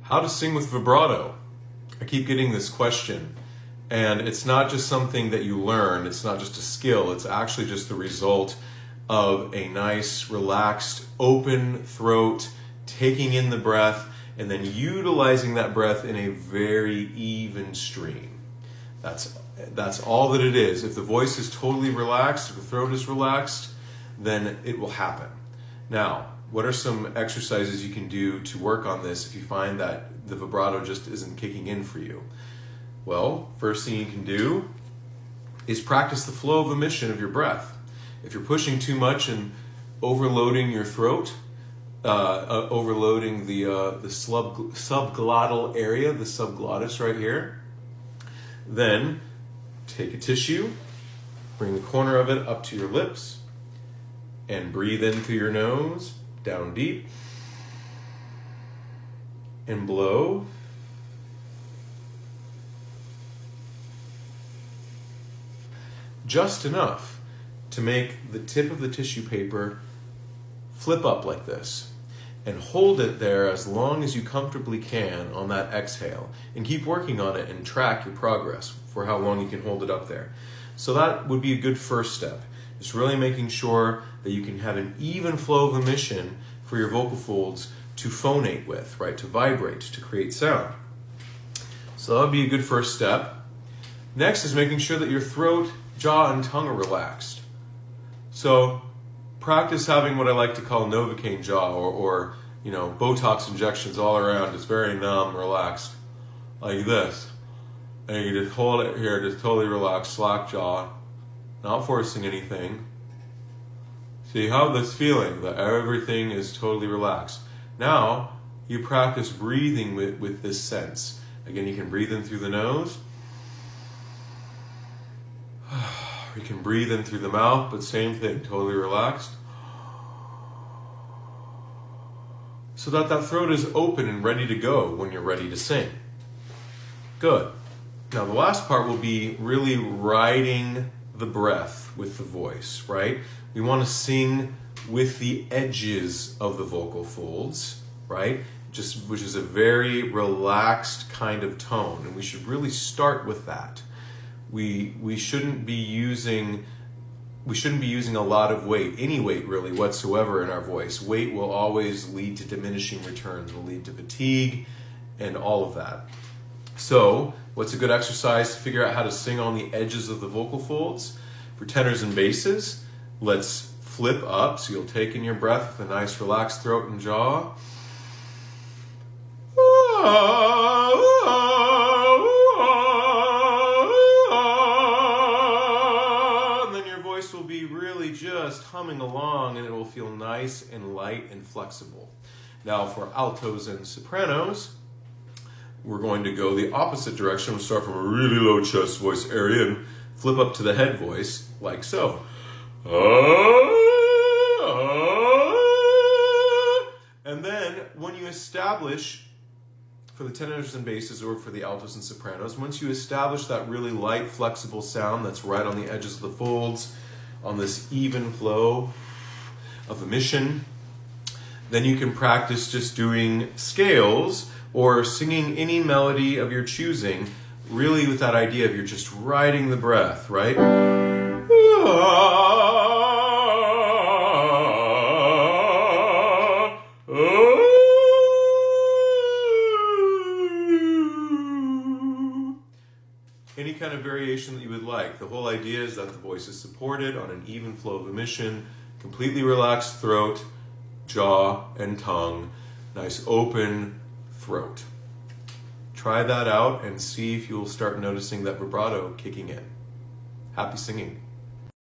How to sing with vibrato. I keep getting this question, and it's not just something that you learn, it's not just a skill, it's actually just the result of a nice, relaxed, open throat, taking in the breath, and then utilizing that breath in a very even stream. That's all that it is. If the voice is totally relaxed, if the throat is relaxed, then it will happen. Now, what are some exercises you can do to work on this if you find that the vibrato just isn't kicking in for you? Well, first thing you can do is practice the flow of emission of your breath. If you're pushing too much and overloading your throat, overloading the subglottal area, the subglottis right here, then take a tissue, bring the corner of it up to your lips, and breathe in through your nose, down deep, and blow. Just enough to make the tip of the tissue paper flip up like this, and hold it there as long as you comfortably can on that exhale, and keep working on it and track your progress for how long you can hold it up there. So that would be a good first step. Just really making sure that you can have an even flow of emission for your vocal folds to phonate with, right? To vibrate, to create sound. So that would be a good first step. Next is making sure that your throat, jaw, and tongue are relaxed. So practice having what I like to call Novocaine jaw, or Botox injections all around. It's very numb, relaxed, like this. And you just hold it here, just totally relaxed, slack jaw, not forcing anything. So you have this feeling that everything is totally relaxed. Now you practice breathing with this sense. Again, you can breathe in through the nose. You can breathe in through the mouth, but same thing, totally relaxed. So that throat is open and ready to go when you're ready to sing. Good. Now the last part will be really riding the breath with the voice, right? We want to sing with the edges of the vocal folds, right? Which is a very relaxed kind of tone, and we should really start with that. We shouldn't be using a lot of weight, any weight really whatsoever in our voice. Weight will always lead to diminishing returns, will lead to fatigue and all of that. So what's a good exercise to figure out how to sing on the edges of the vocal folds? For tenors and basses, let's flip up. So you'll take in your breath with a nice relaxed throat and jaw. Will be really just humming along, and it will feel nice and light and flexible. Now for altos and sopranos, we're going to go the opposite direction. We'll start from a really low chest voice area and flip up to the head voice like so. And then when you establish, for the tenors and basses or for the altos and sopranos, once you establish that really light, flexible sound that's right on the edges of the folds, on this even flow of emission, then you can practice just doing scales or singing any melody of your choosing, really with that idea of you're just riding the breath, right? Any kind of variation that you would like. The whole idea is that the voice is supported on an even flow of emission, completely relaxed throat, jaw, and tongue, nice open throat. Try that out and see if you'll start noticing that vibrato kicking in. Happy singing.